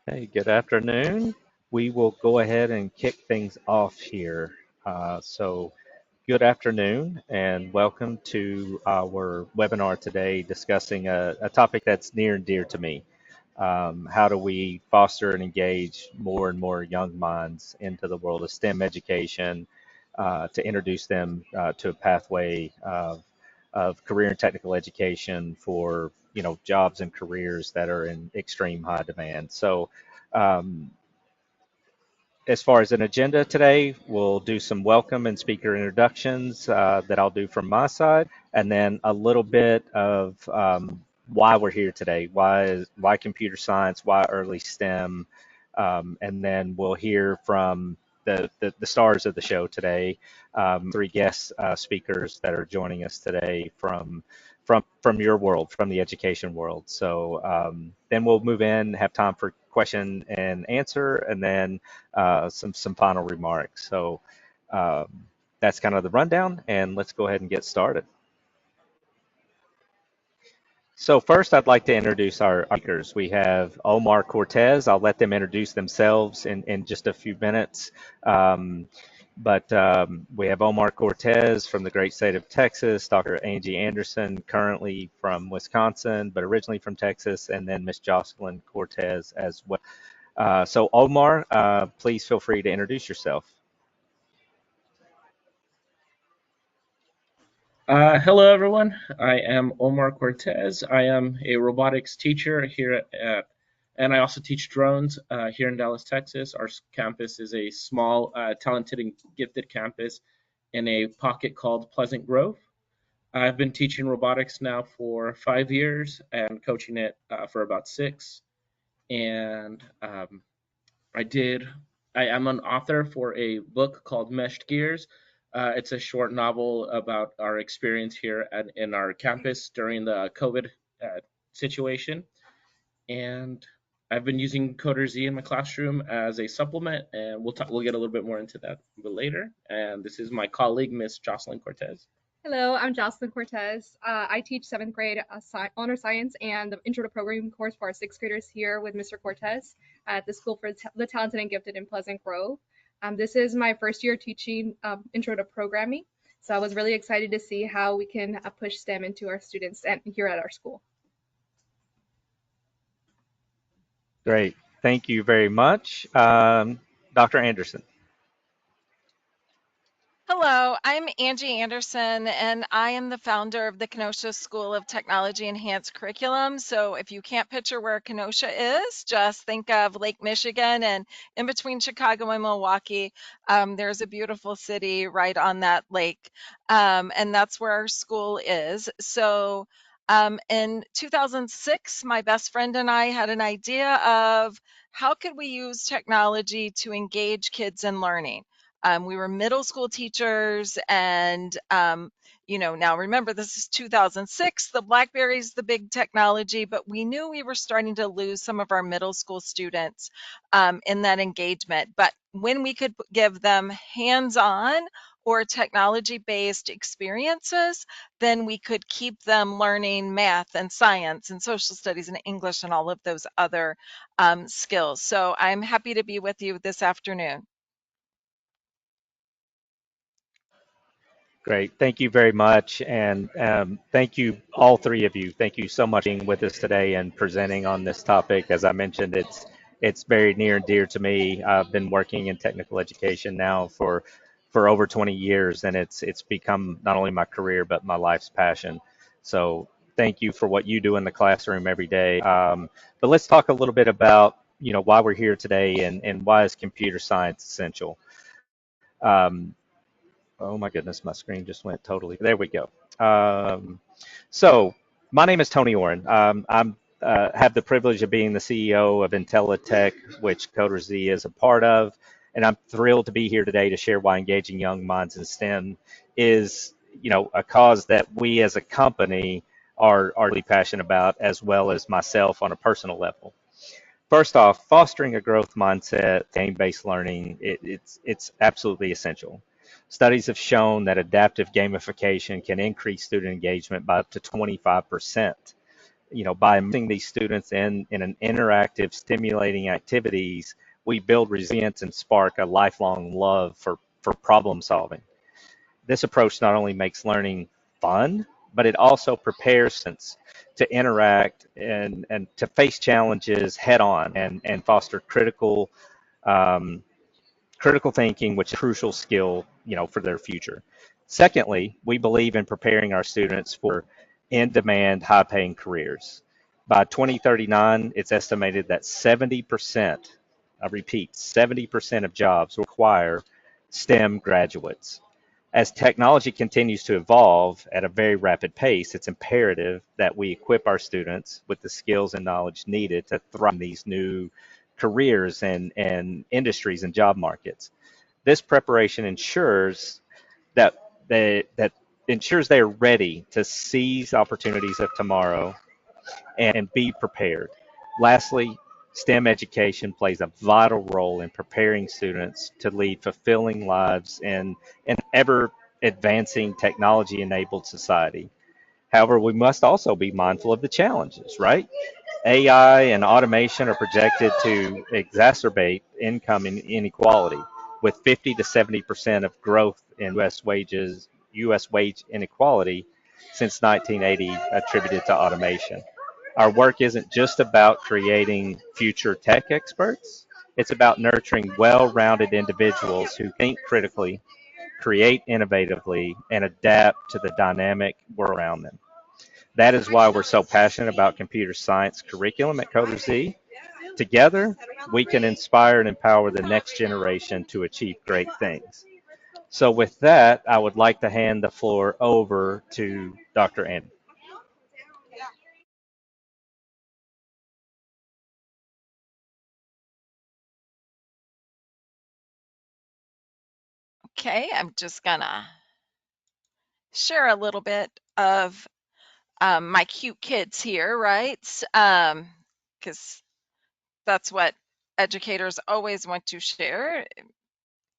Hey, good afternoon. We will go ahead and kick things off here. Good afternoon and welcome to our webinar today discussing a topic that's near and dear to me. How do we foster and engage more and more young minds into the world of STEM education to introduce them to a pathway of career and technical education for jobs and careers that are in extreme high demand. Um, as far as an agenda today, we'll do some welcome and speaker introductions that I'll do from my side, and then a little bit of why we're here today, why computer science, why early STEM, and then we'll hear from the stars of the show today, three guest speakers that are joining us today from your world, from the education world. Then we'll move in, have time for question and answer, and then some final remarks. That's kind of the rundown, and let's go ahead and get started. So first, I'd like to introduce our speakers. We have Omar Cortez. I'll let them introduce themselves in just a few minutes. But we have Omar Cortez from the great state of Texas, Dr. Angie Anderson, currently from Wisconsin, but originally from Texas, and then Miss Jocelyn Cortez as well. So Omar, please feel free to introduce yourself. Hello, everyone. I am Omar Cortez. I am a robotics teacher and I also teach drones here in Dallas, Texas. Our campus is a small, talented, and gifted campus in a pocket called Pleasant Grove. I've been teaching robotics now for 5 years and coaching it for about six. And I did. I am an author for a book called Meshed Gears. It's a short novel about our experience here in our campus during the COVID situation. And I've been using Coder Z in my classroom as a supplement, and we'll get a little bit more into that a bit later. And this is my colleague, Miss Jocelyn Cortez. Hello, I'm Jocelyn Cortez. I teach seventh grade honor science and the intro to programming course for our sixth graders here with Mr. Cortez at the School for the Talented and Gifted in Pleasant Grove. This is my first year teaching intro to programming, so I was really excited to see how we can push STEM into our students and here at our school. Great. Thank you very much. Dr. Anderson. Hello, I'm Angie Anderson, and I am the founder of the Kenosha School of Technology Enhanced Curriculum. So if you can't picture where Kenosha is, just think of Lake Michigan, and in between Chicago and Milwaukee, there's a beautiful city right on that lake, and that's where our school is. In 2006, my best friend and I had an idea of how could we use technology to engage kids in learning. We were middle school teachers, and now remember, this is 2006. The BlackBerry's the big technology, but we knew we were starting to lose some of our middle school students in that engagement. But when we could give them hands-on or technology-based experiences, then we could keep them learning math and science and social studies and English and all of those other skills. So I'm happy to be with you this afternoon. Great. Thank you very much. And thank you, all three of you. Thank you so much for being with us today and presenting on this topic. As I mentioned, it's very near and dear to me. I've been working in technical education now for over 20 years, and it's become not only my career, but my life's passion. So thank you for what you do in the classroom every day. But let's talk a little bit about, why we're here today and why is computer science essential. Um, Oh my goodness, my screen just went totally. There we go. So my name is Tony Oren. I'm have the privilege of being the CEO of IntelliTech, which Coder Z is a part of, and I'm thrilled to be here today to share why engaging young minds in STEM is, a cause that we as a company are really passionate about, as well as myself on a personal level. First off, fostering a growth mindset, game-based learning, it's absolutely essential. Studies have shown that adaptive gamification can increase student engagement by up to 25%. By immersing these students in an interactive, stimulating activities, we build resilience and spark a lifelong love for problem solving. This approach not only makes learning fun, but it also prepares students to interact and to face challenges head on and foster um, critical thinking, which is a crucial skill, for their future. Secondly, we believe in preparing our students for in-demand, high-paying careers. By 2039, it's estimated that 70%, I repeat, 70% of jobs require STEM graduates. As technology continues to evolve at a very rapid pace, it's imperative that we equip our students with the skills and knowledge needed to thrive in these new careers and industries and job markets. This preparation ensures that that ensures they are ready to seize opportunities of tomorrow and be prepared. Lastly, STEM education plays a vital role in preparing students to lead fulfilling lives in an ever advancing technology enabled society. However, we must also be mindful of the challenges, right? AI and automation are projected to exacerbate income inequality, with 50 to 70% of growth in U.S. wage inequality since 1980 attributed to automation. Our work isn't just about creating future tech experts, it's about nurturing well rounded individuals who think critically, create innovatively, and adapt to the dynamic world around them. That is why we're so passionate about computer science curriculum at Coder Z. Together, we can inspire and empower the next generation to achieve great things. So, with that, I would like to hand the floor over to Dr. Andy. Okay, I'm just gonna share a little bit of my cute kids here, right? Because that's what educators always want to share.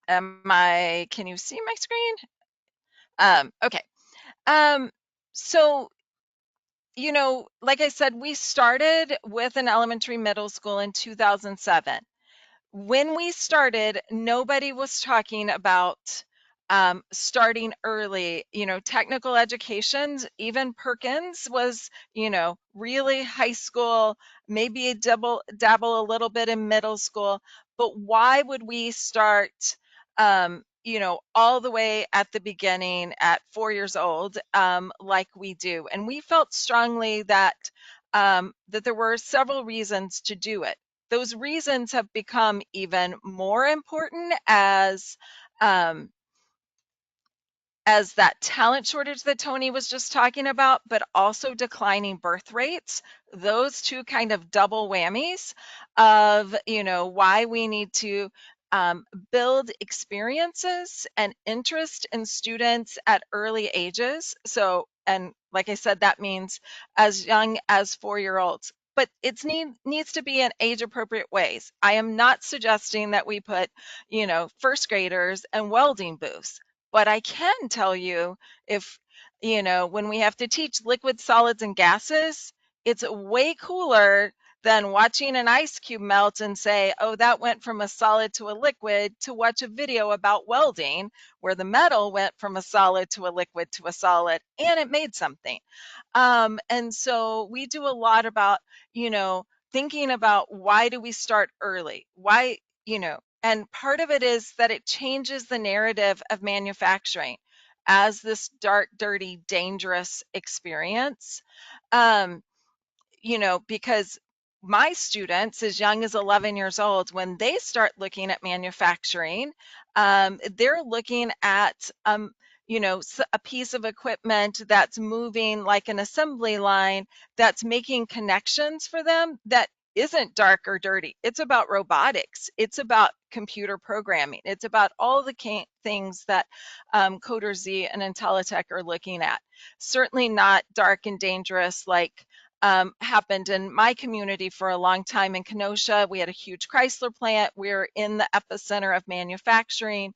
Can you see my screen? Okay. Um, so, like I said, we started with an elementary middle school in 2007. When we started, nobody was talking about starting early. Technical educations, even Perkins was, really high school, maybe dabble a little bit in middle school. But why would we start, all the way at the beginning at 4 years old, like we do? And we felt strongly that there were several reasons to do it. Those reasons have become even more important um, as that talent shortage that Tony was just talking about, but also declining birth rates. Those two kind of double whammies of, why we need to build experiences and interest in students at early ages. So, and like I said, that means as young as 4 year olds. But needs to be in age appropriate ways. I am not suggesting that we put, first graders and welding booths, but I can tell you if, when we have to teach liquids, solids, and gases, it's way cooler than watching an ice cube melt and say, oh, that went from a solid to a liquid, to watch a video about welding where the metal went from a solid to a liquid to a solid and it made something. And so we do a lot about, thinking about why do we start early? Why, and part of it is that it changes the narrative of manufacturing as this dark, dirty, dangerous experience. Um, because my students, as young as 11 years old, when they start looking at manufacturing, they're looking at, a piece of equipment that's moving like an assembly line, that's making connections for them that isn't dark or dirty. It's about robotics. It's about computer programming. It's about all the things that Coder Z and IntelliTech are looking at. Certainly not dark and dangerous like happened in my community for a long time in Kenosha. We had a huge Chrysler plant. We're in the epicenter of manufacturing.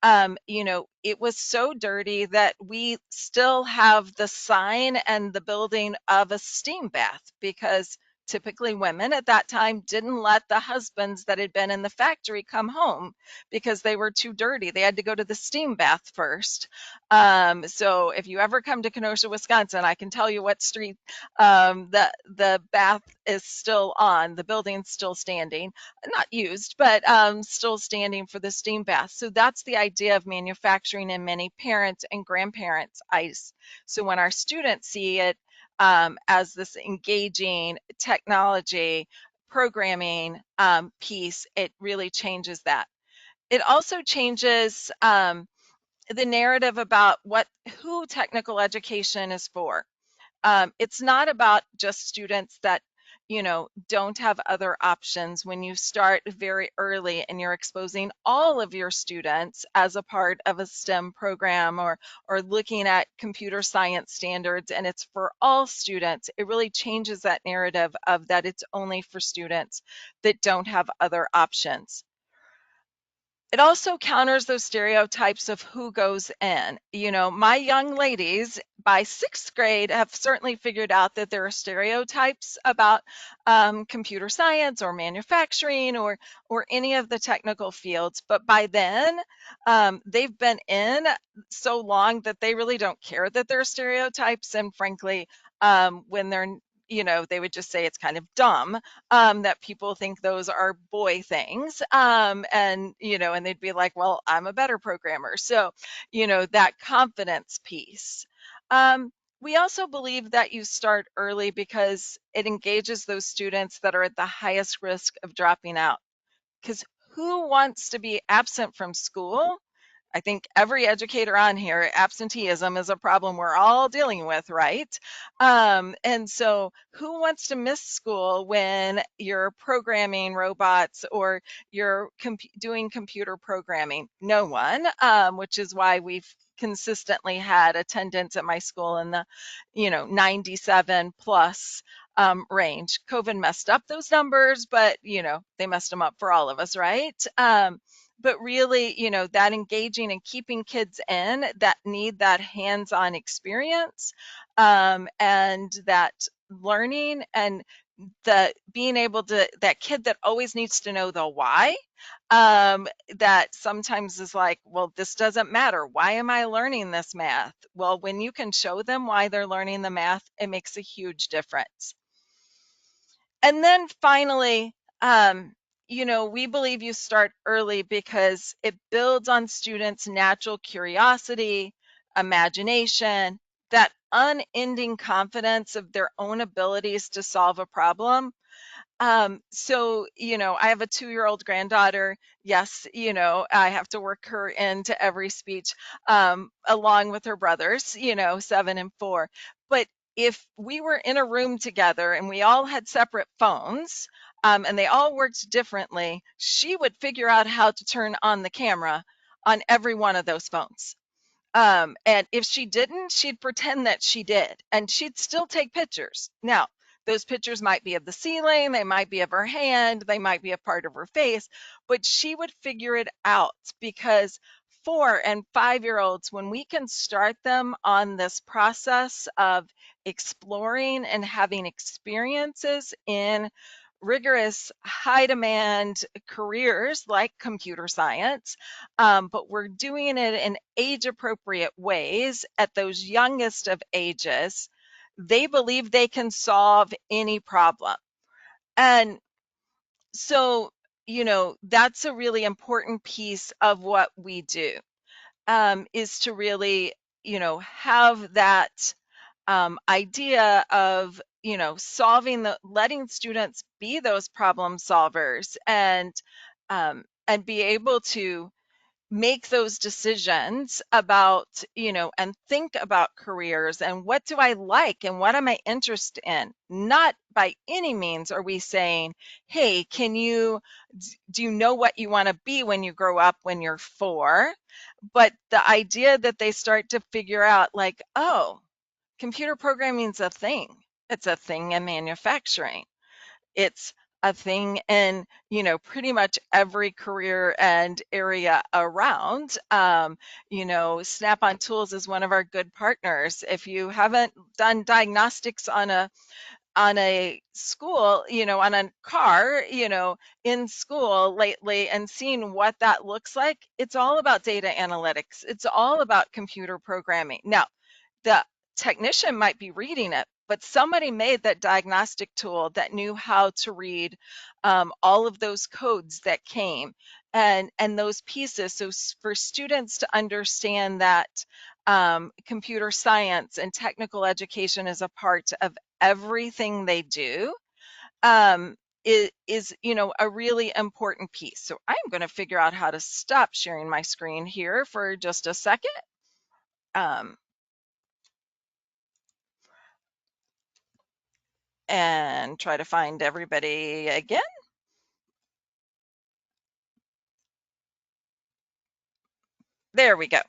It was so dirty that we still have the sign and the building of a steam bath, because typically women at that time didn't let the husbands that had been in the factory come home because they were too dirty. They had to go to the steam bath first. So if you ever come to Kenosha, Wisconsin, I can tell you what street the bath is still on. The building's still standing, not used, but still standing for the steam bath. So that's the idea of manufacturing in many parents' and grandparents' eyes. So when our students see it as this engaging technology programming piece, it really changes that. It also changes the narrative about who technical education is for. It's not about just students that don't have other options. When you start very early and you're exposing all of your students as a part of a STEM program, or looking at computer science standards, and it's for all students, it really changes that narrative of that it's only for students that don't have other options. It also counters those stereotypes of who goes in. My young ladies by sixth grade have certainly figured out that there are stereotypes about computer science or manufacturing or any of the technical fields. But by then, they've been in so long that they really don't care that there are stereotypes. And frankly, when they would just say it's kind of dumb that people think those are boy things. And they'd be like, well, I'm a better programmer. So, that confidence piece. We also believe that you start early because it engages those students that are at the highest risk of dropping out. Because who wants to be absent from school? I think every educator on here, absenteeism is a problem we're all dealing with, right? And so, who wants to miss school when you're programming robots or you're doing computer programming? No one, which is why we've consistently had attendance at my school in the 97 plus range. COVID messed up those numbers, but they messed them up for all of us, right? But really, that engaging and keeping kids in that need that hands-on experience, and that learning, and the being able to, that kid that always needs to know the why, that sometimes is like, well, this doesn't matter. Why am I learning this math? Well, when you can show them why they're learning the math, it makes a huge difference. And then finally, we believe you start early because it builds on students' natural curiosity, imagination, that unending confidence of their own abilities to solve a problem. So, I have a 2-year-old granddaughter. Yes, I have to work her into every speech, along with her brothers, 7 and 4. But if we were in a room together and we all had separate phones, and they all worked differently, she would figure out how to turn on the camera on every one of those phones. And if she didn't, she'd pretend that she did, and she'd still take pictures. Now, those pictures might be of the ceiling, they might be of her hand, they might be a part of her face, but she would figure it out, because 4 and 5-year-olds, when we can start them on this process of exploring and having experiences in rigorous, high demand careers like computer science, but we're doing it in age appropriate ways at those youngest of ages, they believe they can solve any problem. And so, that's a really important piece of what we do, is to really, have that idea of letting students be those problem solvers, and be able to make those decisions about, and think about careers and what do I like and what am I interested in. Not by any means are we saying, hey, do you know what you want to be when you grow up when you're 4? But the idea that they start to figure out, like, oh, computer programming is a thing. It's a thing in manufacturing. It's a thing in, pretty much every career and area around. Snap-on Tools is one of our good partners. If you haven't done diagnostics on a school, on a car, in school lately and seen what that looks like, it's all about data analytics. It's all about computer programming. Now, the technician might be reading it, but somebody made that diagnostic tool that knew how to read all of those codes that came and those pieces. So for students to understand that computer science and technical education is a part of everything they do, is a really important piece. So I'm going to figure out how to stop sharing my screen here for just a second. Um, and try to find everybody again. There we go.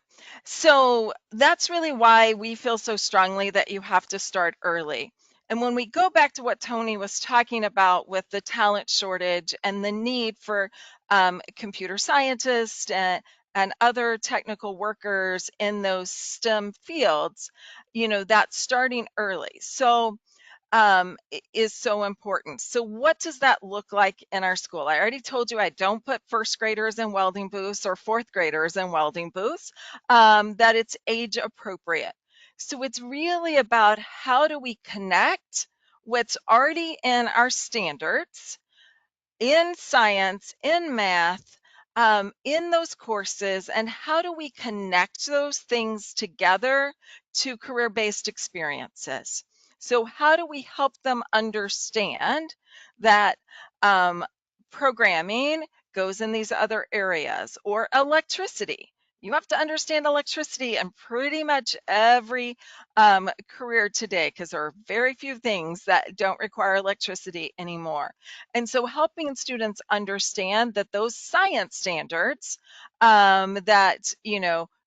So that's really why we feel so strongly that you have to start early. And when we go back to what Tony was talking about with the talent shortage and the need for computer scientists and other technical workers in those STEM fields, that's starting early. So is so important. So what does that look like in our school? I already told you I don't put first graders in welding booths or fourth graders in welding booths, that it's age appropriate. So it's really about how do we connect what's already in our standards in science, in math, in those courses, and how do we connect those things together to career-based experiences? So how do we help them understand that programming goes in these other areas, or electricity? You have to understand electricity in pretty much every career today, because there are very few things that don't require electricity anymore. And so helping students understand that those science standards that,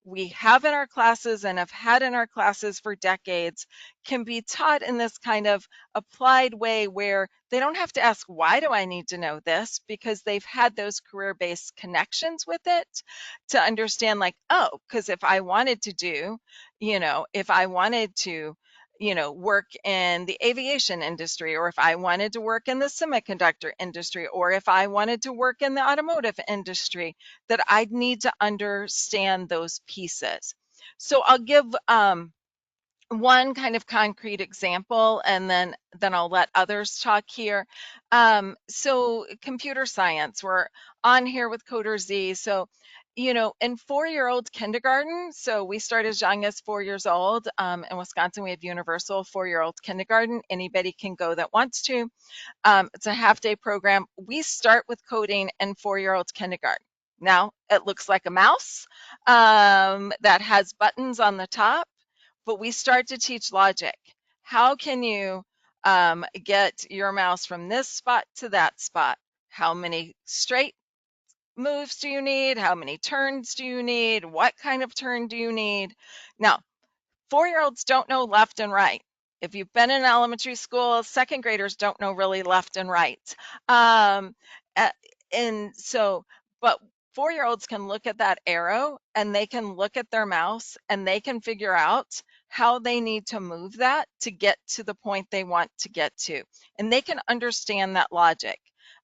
we have in our classes and have had in our classes for decades can be taught in this kind of applied way where they don't have to ask, why do I need to know this? Because they've had those career-based connections with it to understand, like, oh, because if I wanted to work in the aviation industry, or if I wanted to work in the semiconductor industry, or if I wanted to work in the automotive industry, that I'd need to understand those pieces. So I'll give one kind of concrete example, and then I'll let others talk here. So computer science, we're on here with Coder Z. So, in 4-year-old kindergarten, so we start as young as 4 years old. In Wisconsin, we have universal 4-year-old kindergarten. Anybody can go that wants to. It's a half-day program. We start with coding in 4-year-old kindergarten. Now, it looks like a mouse that has buttons on the top, but we start to teach logic. How can you get your mouse from this spot to that spot? How many straight moves do you need? How many turns do you need? What kind of turn do you need? Now, 4-year-olds don't know left and right. If you've been in elementary school, second graders don't know really left and right. Um, and so, but 4-year-olds can look at that arrow and they can look at their mouse and they can figure out how they need to move that to get to the point they want to get to. And they can understand that logic.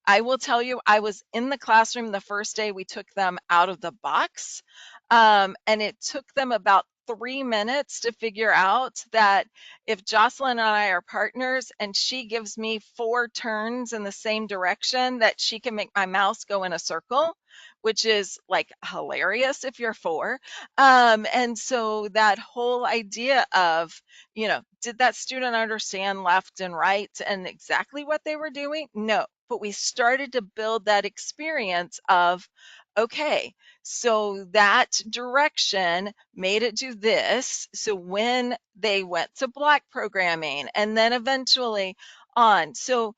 I will tell you, I was in the classroom the first day we took them out of the box, and it took them about 3 minutes to figure out that if Jocelyn and I are partners and she gives me 4 turns in the same direction, that she can make my mouse go in a circle, which is like hilarious if you're 4. And so that whole idea of, did that student understand left and right and exactly what they were doing? No, but we started to build that experience of, okay, so that direction made it do this. So when they went to block programming and then eventually on. So,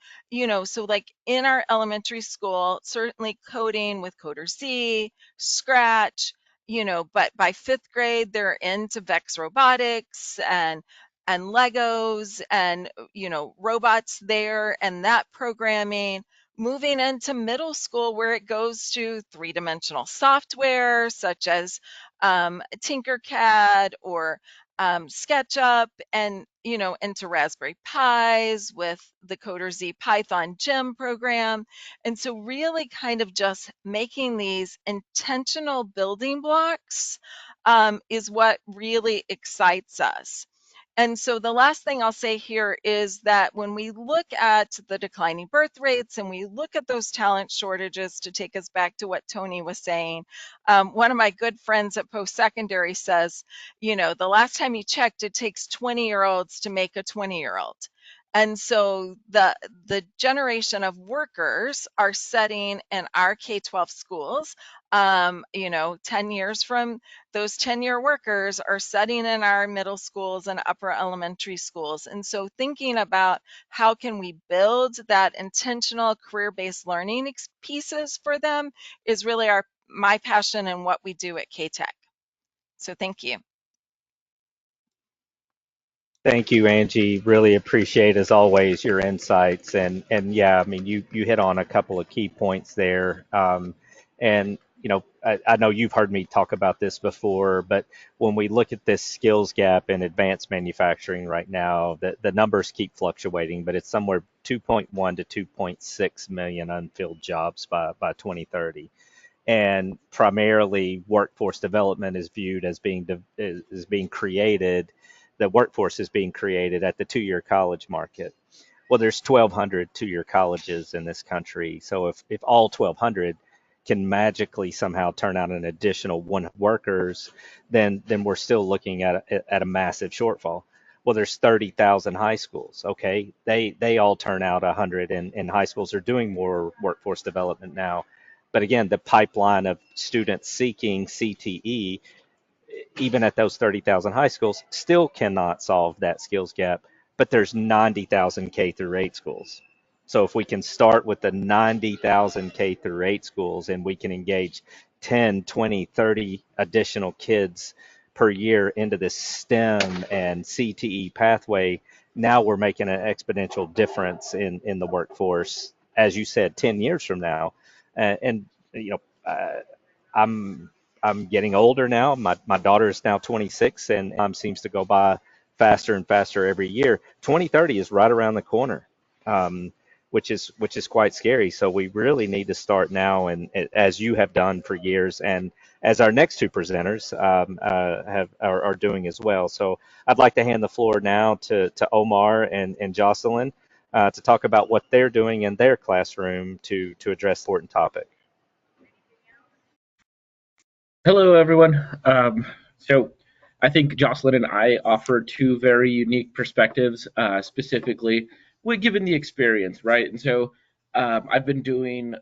so like in our elementary school, certainly coding with Coder Z, Scratch, but by 5th grade, they're into Vex Robotics and and Legos and, robots there and that programming, moving into middle school where it goes to three-dimensional software such as Tinkercad or SketchUp, and into Raspberry Pis with the Coder Z Python gem program. And so really kind of just making these intentional building blocks is what really excites us. And so the last thing I'll say here is that when we look at the declining birth rates and we look at those talent shortages, to take us back to what Tony was saying, one of my good friends at post-secondary says, the last time you checked, it takes 20-year-olds to make a 20-year-old. And so the generation of workers are setting in our K-12 schools, 10 years from those 10-year workers are setting in our middle schools and upper elementary schools. And so thinking about how can we build that intentional career-based learning pieces for them is really my passion and what we do at K-Tech. So thank you. Thank you, Angie. Really appreciate, as always, your insights. And yeah, I mean, you hit on a couple of key points there. And I know you've heard me talk about this before, but when we look at this skills gap in advanced manufacturing right now, the numbers keep fluctuating, but it's somewhere 2.1 to 2.6 million unfilled jobs by 2030. And primarily workforce development is viewed as being created. The workforce is being created at the 2-year college market. Well, there's 1,200 2-year colleges in this country. So if all 1,200 can magically somehow turn out an additional one workers, then we're still looking at a massive shortfall. Well, there's 30,000 high schools. Okay, they all turn out 100, and high schools are doing more workforce development now. But again, the pipeline of students seeking CTE, even at those 30,000 high schools, still cannot solve that skills gap. But there's 90,000 K through 8 schools. So if we can start with the 90,000 K through 8 schools and we can engage 10, 20, 30 additional kids per year into this STEM and CTE pathway, now we're making an exponential difference in the workforce, as you said, 10 years from now. And you know, I'm I'm getting older now. My daughter is now 26, and time seems to go by faster and faster every year. 2030 is right around the corner, um, which is quite scary. So we really need to start now, and as you have done for years, and as our next two presenters are doing as well. So I'd like to hand the floor now to Omar and Jocelyn to talk about what they're doing in their classroom to address the important topic. Hello, everyone. So I think Jocelyn and I offer two very unique perspectives, specifically given the experience, right? And so I've been doing,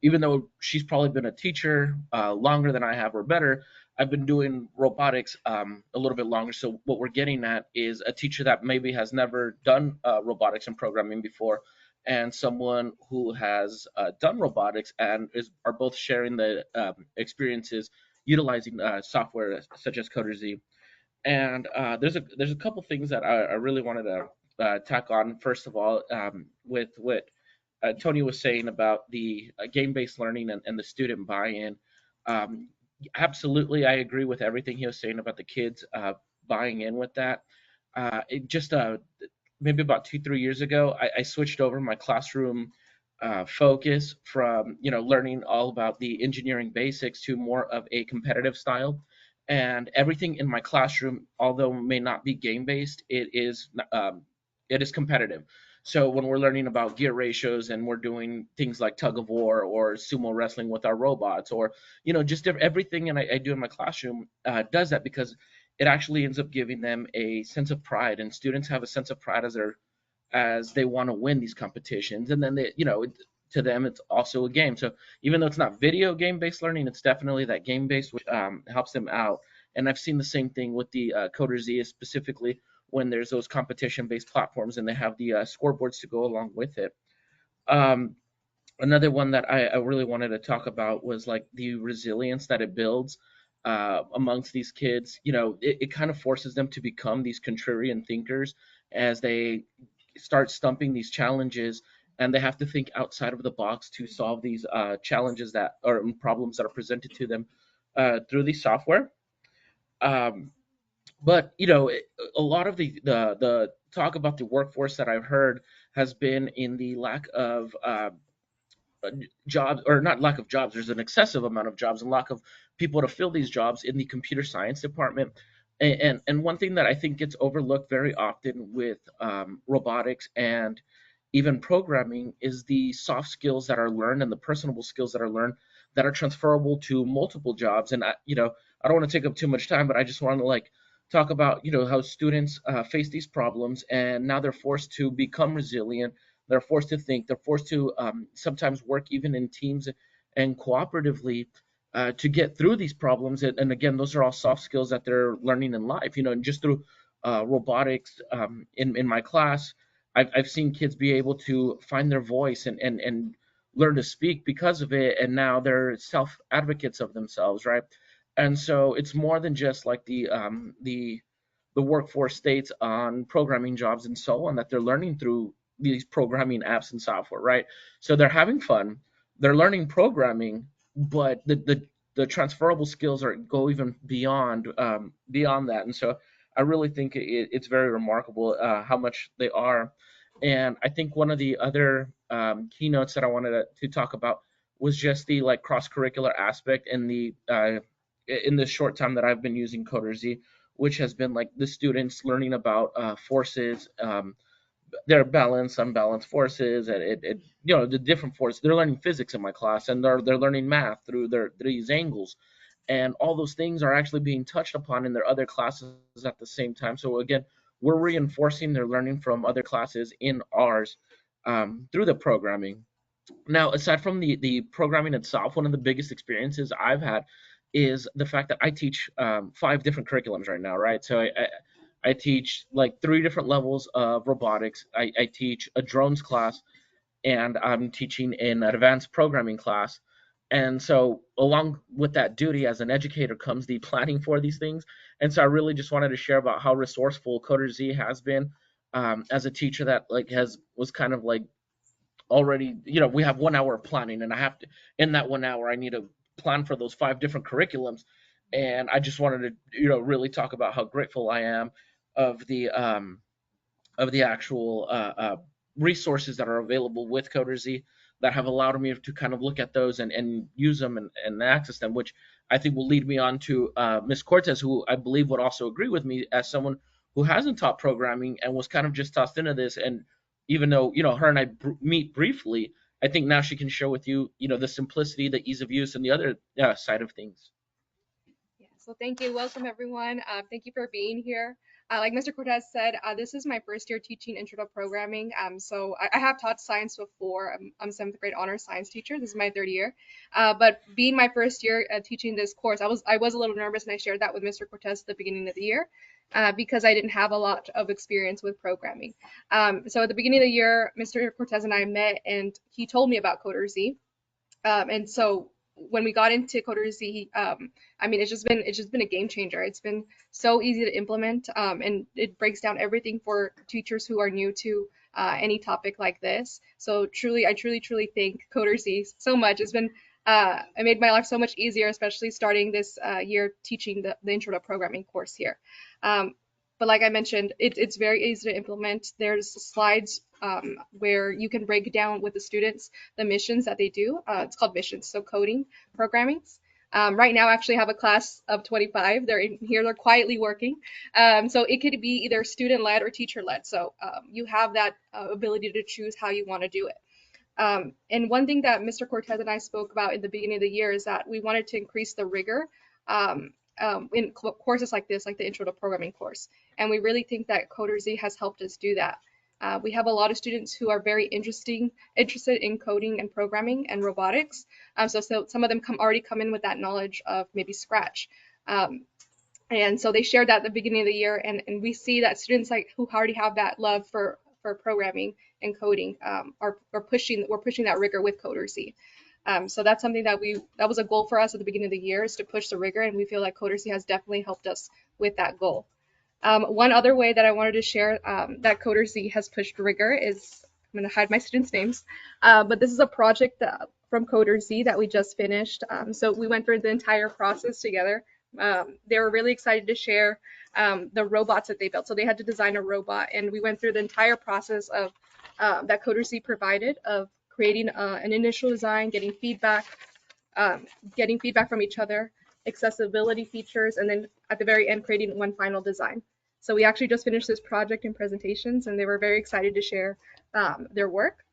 even though she's probably been a teacher longer than I have or better, I've been doing robotics a little bit longer. So what we're getting at is a teacher that maybe has never done robotics and programming before, and someone who has done robotics and are both sharing the experiences utilizing software such as Coder Z. And there's a couple things that I really wanted to tack on. First of all, with what Tony was saying about the game-based learning and the student buy-in. Um, Absolutely, I agree with everything he was saying about the kids buying in with that. It just maybe about 2 3 years ago, I switched over my classroom focus from learning all about the engineering basics to more of a competitive style. And everything in my classroom, although may not be game based, it is competitive. So when we're learning about gear ratios and we're doing things like tug of war or sumo wrestling with our robots, or just everything, and I do in my classroom does that because it actually ends up giving them a sense of pride, and students have a sense of pride as they want to win these competitions. And then to them it's also a game. So even though it's not video game based learning, it's definitely that game based, which helps them out. And I've seen the same thing with the Coder Z, specifically when there's those competition based platforms and they have the scoreboards to go along with it. um, Another one that I really wanted to talk about was like the resilience that it builds. amongst these kids. It kind of forces them to become these contrarian thinkers as they start stumping these challenges, and they have to think outside of the box to solve these challenges that or problems that are presented to them through the software. Um, but a lot of the talk about the workforce that I've heard has been in the lack of jobs, or not lack of jobs. There's an excessive amount of jobs and lack of people to fill these jobs in the computer science department. And one thing that I think gets overlooked very often with robotics and even programming is the soft skills that are learned and the personable skills that are learned that are transferable to multiple jobs. And I don't want to take up too much time, but I just want to talk about how students face these problems, and now they're forced to become resilient. They're forced to think. They're forced to sometimes work even in teams and cooperatively to get through these problems. And again, those are all soft skills that they're learning in life. And just through robotics in my class, I've seen kids be able to find their voice and learn to speak because of it. And now they're self advocates of themselves, right? And so it's more than just like the workforce states on programming jobs and so on that they're learning through these programming apps and software, right? So they're having fun, they're learning programming, but the transferable skills are go even beyond that. And so I really think it's very remarkable how much they are. And I think one of the other keynotes that I wanted to talk about was just the cross curricular aspect in the short time that I've been using Coder which has been like the students learning about forces, their balanced, unbalanced forces, and the different forces. They're learning physics in my class, and they're learning math through these angles, and all those things are actually being touched upon in their other classes at the same time. So again, we're reinforcing their learning from other classes in ours through the programming. Now, aside from the programming itself, one of the biggest experiences I've had is the fact that I teach 5 different curriculums right now, right? So I teach like 3 different levels of robotics. I teach a drones class, and I'm teaching an advanced programming class. And so, along with that duty as an educator comes the planning for these things. And so, I really just wanted to share about how resourceful Coder Z has been as a teacher that was kind of like already, we have 1 hour of planning, and I have to, in that 1 hour, I need to plan for those 5 different curriculums. And I just wanted to, really talk about how grateful I am of the actual resources that are available with Coder that have allowed me to kind of look at those and use them and access them, which I think will lead me on to Ms. Cortez, who I believe would also agree with me as someone who hasn't taught programming and was kind of just tossed into this. And even though, her and I meet briefly, I think now she can share with you, the simplicity, the ease of use, and the other side of things. Yeah, so thank you. Welcome, everyone. Thank you for being here. Like Mr. Cortez said, this is my first year teaching intro to programming. So I have taught science before. I'm 7th grade honors science teacher. This is my 3rd year. But being my first year teaching this course, I was a little nervous, and I shared that with Mr. Cortez at the beginning of the year because I didn't have a lot of experience with programming. So at the beginning of the year, Mr. Cortez and I met, and he told me about Coder Z. And so when we got into Coder Z, I mean, it's just been a game changer. It's been so easy to implement, and it breaks down everything for teachers who are new to any topic like this. So truly, I truly thank Coder Z so much. It made my life so much easier, especially starting this year teaching the intro to programming course here. Um, but like I mentioned, it's very easy to implement. There's slides where you can break down with the students the missions that they do. It's called missions, so coding, programming. Right now, I actually have a class of 25. They're in here, they're quietly working. So it could be either student-led or teacher-led. So you have that ability to choose how you want to do it. And one thing that Mr. Cortez and I spoke about in the beginning of the year is that we wanted to increase the rigor in courses like this, like the Intro to Programming course. And we really think that Coder Z has helped us do that. We have a lot of students who are very interested in coding and programming and robotics. So some of them already come in with that knowledge of maybe Scratch. And so they shared that at the beginning of the year, and we see that students who already have that love for programming and coding we're pushing that rigor with Coder Z. So that's something that was a goal for us at the beginning of the year, is to push the rigor, and we feel like Codercy has definitely helped us with that goal. One other way that I wanted to share that Codercy has pushed rigor is, I'm going to hide my students' names, but this is a project from Codercy that we just finished. So we went through the entire process together. They were really excited to share the robots that they built. So they had to design a robot, and we went through the entire process of that Codercy provided, of creating an initial design, um, getting feedback from each other, accessibility features, and then at the very end, creating one final design. So we actually just finished this project in presentations, and they were very excited to share their work.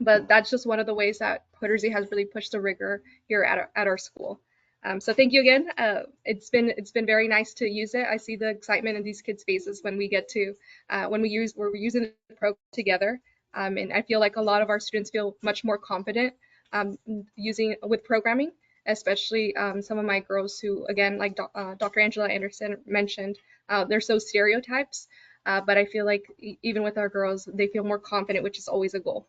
But that's just one of the ways that Codercy has really pushed the rigor here at our school. So thank you again. It's been very nice to use it. I see the excitement in these kids' faces when we get to when we're using the program together, and I feel like a lot of our students feel much more confident using with programming, especially some of my girls who, again, like Dr. Angela Anderson mentioned, they're so stereotypes. But I feel like even with our girls, they feel more confident, which is always a goal.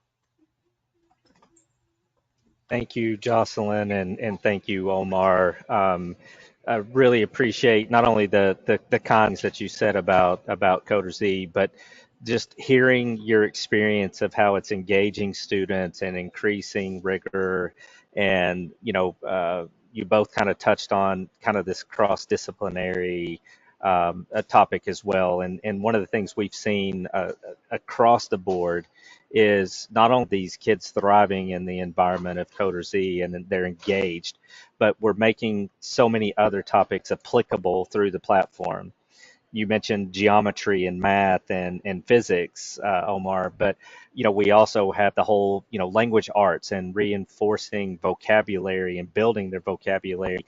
Thank you, Jocelyn, and thank you, Omar. I really appreciate not only the cons that you said about Coder Z, but just hearing your experience of how it's engaging students and increasing rigor. And, you both kind of touched on kind of this cross-disciplinary a topic as well. And one of the things we've seen across the board is not only these kids thriving in the environment of Coder Z and they're engaged, but we're making so many other topics applicable through the platform. You mentioned geometry and math and physics, Omar, but we also have the whole language arts and reinforcing vocabulary and building their vocabulary.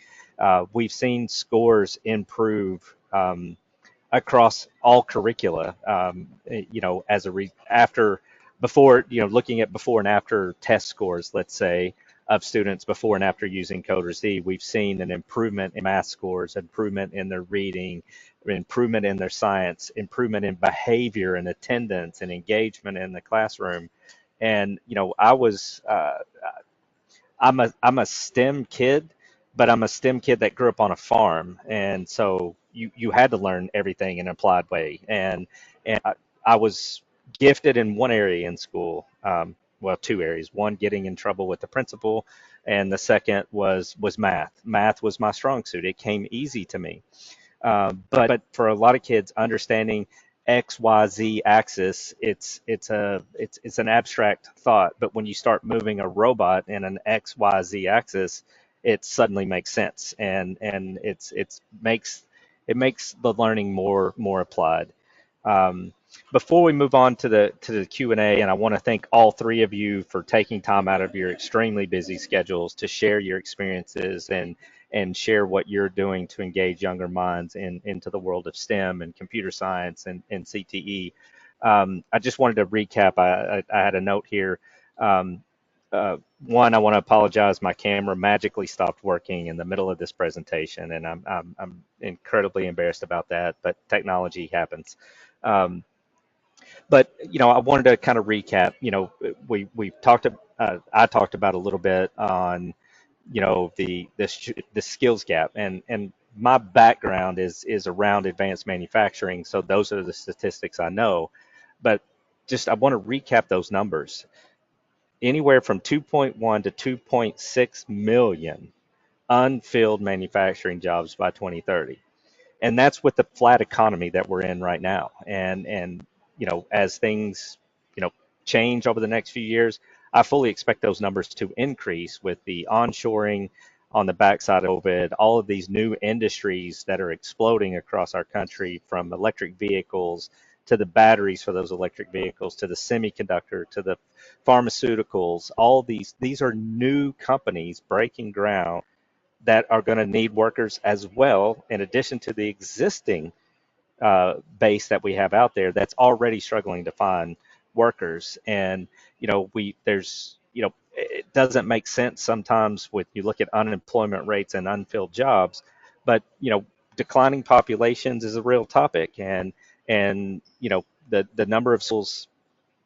We've seen scores improve across all curricula. As after before, looking at before and after test scores, let's say, of students before and after using Coder Z, we've seen an improvement in math scores, improvement in their reading, improvement in their science, improvement in behavior and attendance and engagement in the classroom. And I'm a STEM kid, but I'm a STEM kid that grew up on a farm, and so you had to learn everything in an applied way. And I was gifted in one area in school, well, two areas. One, getting in trouble with the principal, and the second was math. Math was my strong suit. It came easy to me. But for a lot of kids, understanding X, Y, Z axis, it's an abstract thought. But when you start moving a robot in an X, Y, Z axis, it suddenly makes sense, and it makes the learning more applied. Um, Before we move on to the Q&A, and I want to thank all three of you for taking time out of your extremely busy schedules to share your experiences and share what you're doing to engage younger minds into the world of STEM and computer science and CTE. I just wanted to recap. I had a note here. Um, One, I want to apologize. My camera magically stopped working in the middle of this presentation, and I'm incredibly embarrassed about that. But technology happens. Um, but I wanted to kind of recap. We talked. I talked about a little bit on the skills gap, and my background is around advanced manufacturing, so those are the statistics I know. But just I want to recap those numbers. Anywhere from 2.1 to 2.6 million unfilled manufacturing jobs by 2030, and that's with the flat economy that we're in right now. And as things change over the next few years, I fully expect those numbers to increase with the onshoring on the backside of COVID, all of these new industries that are exploding across our country, from electric vehicles to the batteries for those electric vehicles, to the semiconductor, to the pharmaceuticals. All these are new companies breaking ground that are going to need workers as well, in addition to the existing base that we have out there that's already struggling to find workers. And it doesn't make sense sometimes with you look at unemployment rates and unfilled jobs, but declining populations is a real topic, and the number of schools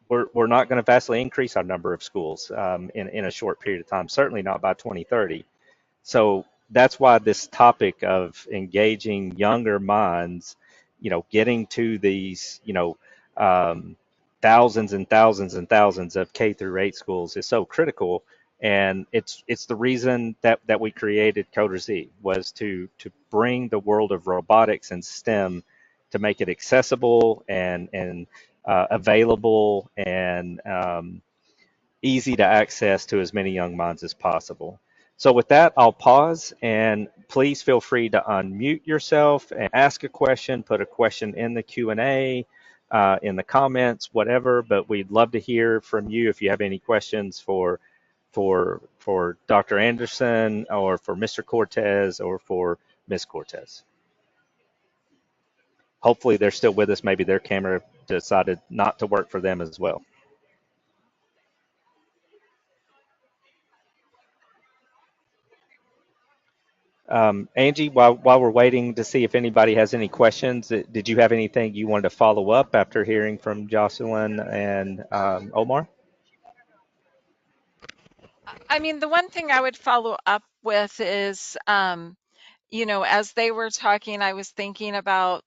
we're not going to vastly increase our number of schools in a short period of time, certainly not by 2030. So that's why this topic of engaging younger minds, getting to these, um, thousands and thousands and thousands of K through 8 schools is so critical. And it's the reason that we created Coder Z, was to bring the world of robotics and STEM, to make it accessible and available and easy to access to as many young minds as possible. So with that, I'll pause, and please feel free to unmute yourself and ask a question, put a question in the Q&A, in the comments, whatever, but we'd love to hear from you if you have any questions for Dr. Anderson, or for Mr. Cortez, or for Ms. Cortez. Hopefully they're still with us. Maybe their camera decided not to work for them as well. Angie, while we're waiting to see if anybody has any questions, did you have anything you wanted to follow up after hearing from Jocelyn and Omar? I mean, the one thing I would follow up with is, as they were talking, I was thinking about,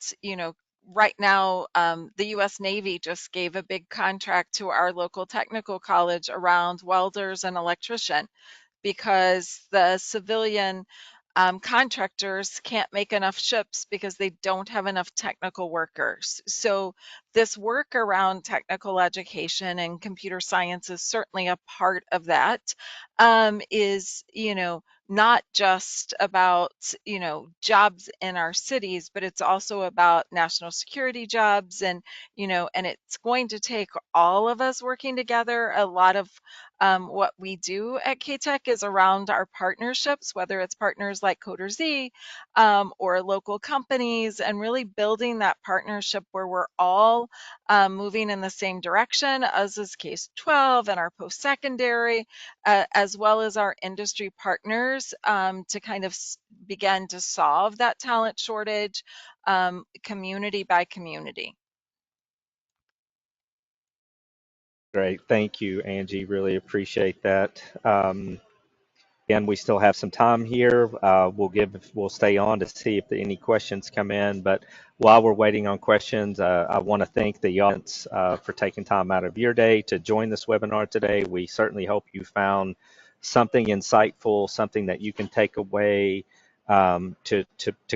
right now, the US Navy just gave a big contract to our local technical college around welders and electrician, because the civilian contractors can't make enough ships because they don't have enough technical workers. So, this work around technical education and computer science is certainly a part of that. Is, not just about, jobs in our cities, but it's also about national security jobs. And it's going to take all of us working together. A lot of what we do at KTech is around our partnerships, whether it's partners like Coder Z, or local companies, and really building that partnership where we're all moving in the same direction, as is Case 12 and our post secondary, as well as our industry partners, to kind of begin to solve that talent shortage, community by community. Great. Thank you, Angie. Really appreciate that. Again, we still have some time here. We'll stay on to see if any questions come in. But while we're waiting on questions, I want to thank the audience for taking time out of your day to join this webinar today. We certainly hope you found something insightful, something that you can take away, to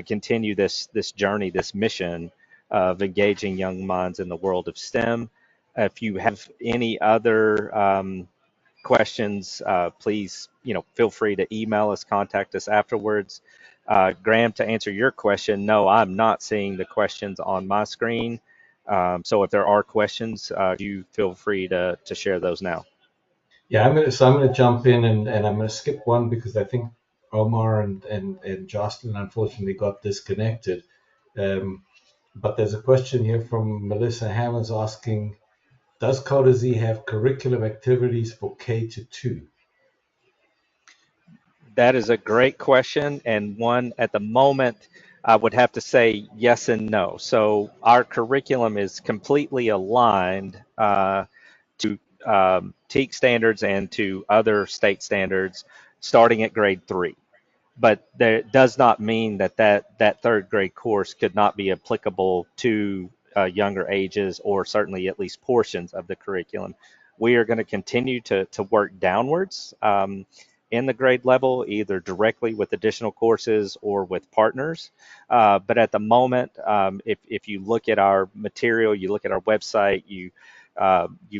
continue this journey, this mission of engaging young minds in the world of STEM. If you have any other questions, please, feel free to email us, contact us afterwards. Graham, to answer your question, no, I'm not seeing the questions on my screen. So if there are questions, you feel free to share those now. Yeah, I'm gonna jump in, and I'm gonna skip one because I think Omar and Jocelyn unfortunately got disconnected. Um, but there's a question here from Melissa Hammers asking, does Coder Z have curriculum activities for K to 2? That is a great question, and one at the moment I would have to say yes and no. So our curriculum is completely aligned to TEAC standards and to other state standards starting at grade 3. But that does not mean that third grade course could not be applicable to younger ages, or certainly at least portions of the curriculum. We are going to continue to work downwards in the grade level, either directly with additional courses or with partners. But at the moment, if you look at our material, you look at our website, you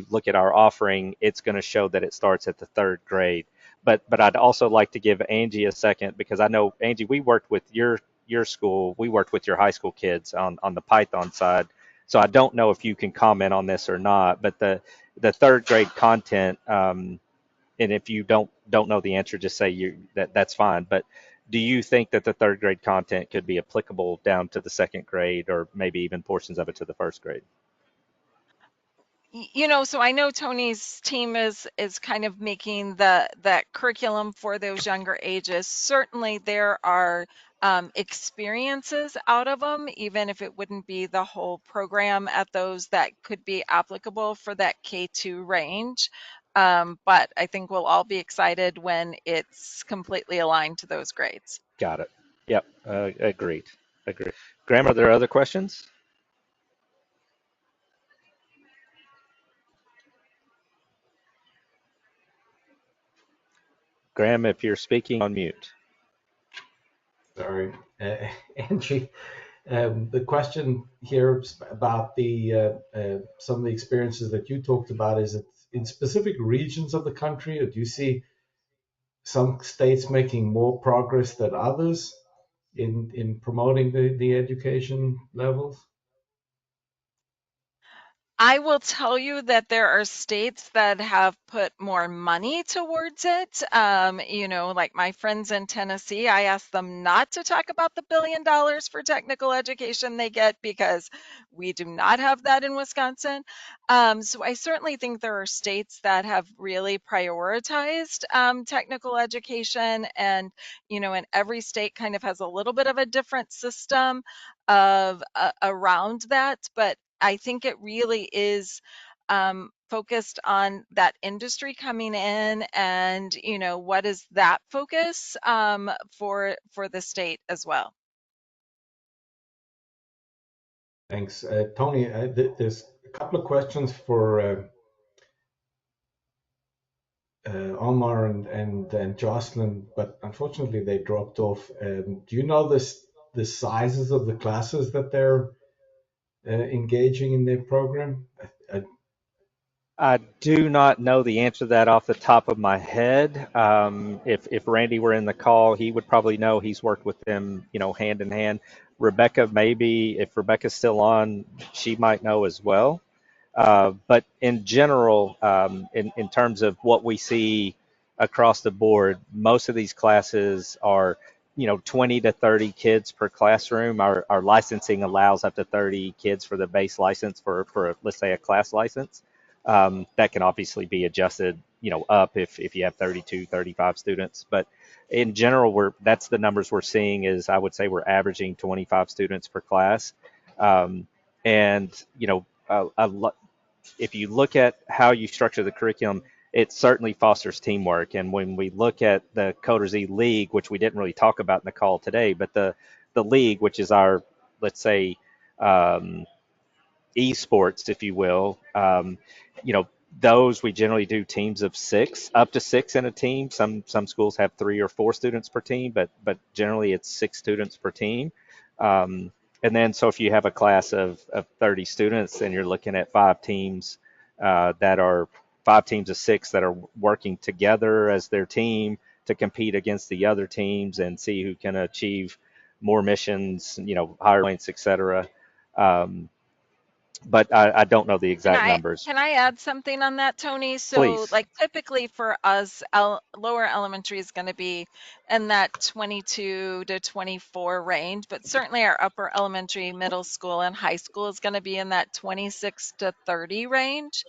look at our offering, it's going to show that it starts at the third grade. But I'd also like to give Angie a second, because I know, Angie, we worked with your school, we worked with your high school kids on the Python side. So I don't know if you can comment on this or not, but the third grade content, and if you don't know the answer, just say that's fine. But do you think that the third grade content could be applicable down to the second grade, or maybe even portions of it to the first grade? So I know Tony's team is kind of making that curriculum for those younger ages. Certainly there are experiences out of them, even if it wouldn't be the whole program at those that could be applicable for that K2 range. But I think we'll all be excited when it's completely aligned to those grades. Got it. Yep. Agreed. Agreed. Graham, are there other questions? Graham, if you're speaking, on mute. Sorry, Angie. The question here about the some of the experiences that you talked about, is it in specific regions of the country, or do you see some states making more progress than others in promoting the education levels? I will tell you that there are states that have put more money towards it. Like my friends in Tennessee, I asked them not to talk about the $1 billion for technical education they get because we do not have that in Wisconsin. So I certainly think there are states that have really prioritized technical education, and every state kind of has a little bit of a different system of around that, but I think it really is focused on that industry coming in, and what is that focus for the state as well. Thanks, Tony. There's a couple of questions for Omar and Jocelyn, but unfortunately they dropped off. Do you know the sizes of the classes that they're engaging in their program? I do not know the answer to that off the top of my head. If Randy were in the call, he would probably know. He's worked with them, hand in hand. Rebecca, maybe if Rebecca's still on, she might know as well. But in general, in terms of what we see across the board, most of these classes are, 20 to 30 kids per classroom. Our licensing allows up to 30 kids for the base license for let's say, a class license. That can obviously be adjusted, up if you have 32, 35 students. But in general, that's the numbers we're seeing. Is I would say we're averaging 25 students per class. And, if you look at how you structure the curriculum, it certainly fosters teamwork. And when we look at the Coders E League, which we didn't really talk about in the call today, but the league, which is our, let's say, um, esports, if you will, you know, those we generally do teams of six, up to six in a team. Some schools have 3 or 4 students per team, but generally it's 6 students per team. And then so if you have a class of 30 students, then you're looking at 5 teams that are 5 teams of 6 that are working together as their team to compete against the other teams and see who can achieve more missions, higher points, etc. Um, but I don't know the Can exact I numbers. can I add something on that, Tony? So, Please. like typically for us, lower elementary is going to be in that 22 to 24 range, but certainly our upper elementary, middle school, and high school is going to be in that 26 to 30 range.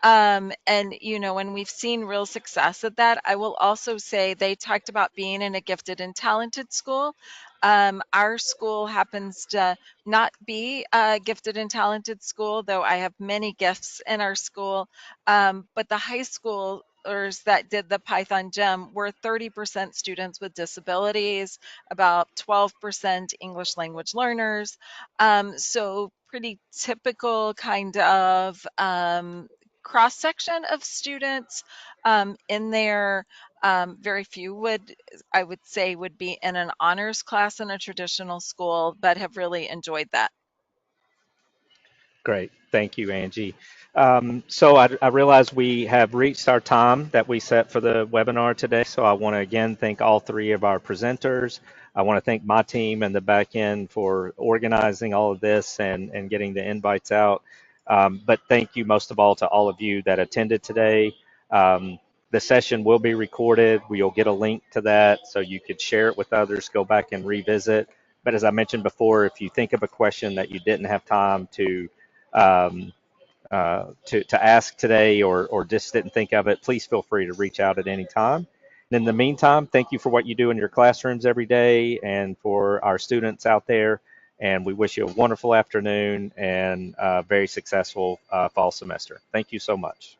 And when we've seen real success at that, I will also say they talked about being in a gifted and talented school. Our school happens to not be a gifted and talented school, though I have many gifts in our school. But the high schoolers that did the Python Gem were 30% students with disabilities, about 12% English language learners. So pretty typical kind of cross section of students in there. Very few I would say, would be in an honors class in a traditional school, but have really enjoyed that. Great. Thank you, Angie. So I realize we have reached our time that we set for the webinar today. So I want to again thank all 3 of our presenters. I want to thank my team and the back end for organizing all of this and getting the invites out. But thank you most of all to all of you that attended today. The session will be recorded. We'll get a link to that so you could share it with others, go back and revisit. But as I mentioned before, if you think of a question that you didn't have time um, to ask today or just didn't think of it, please feel free to reach out at any time. In the meantime, thank you for what you do in your classrooms every day and for our students out there. And we wish you a wonderful afternoon and a very successful fall semester. Thank you so much.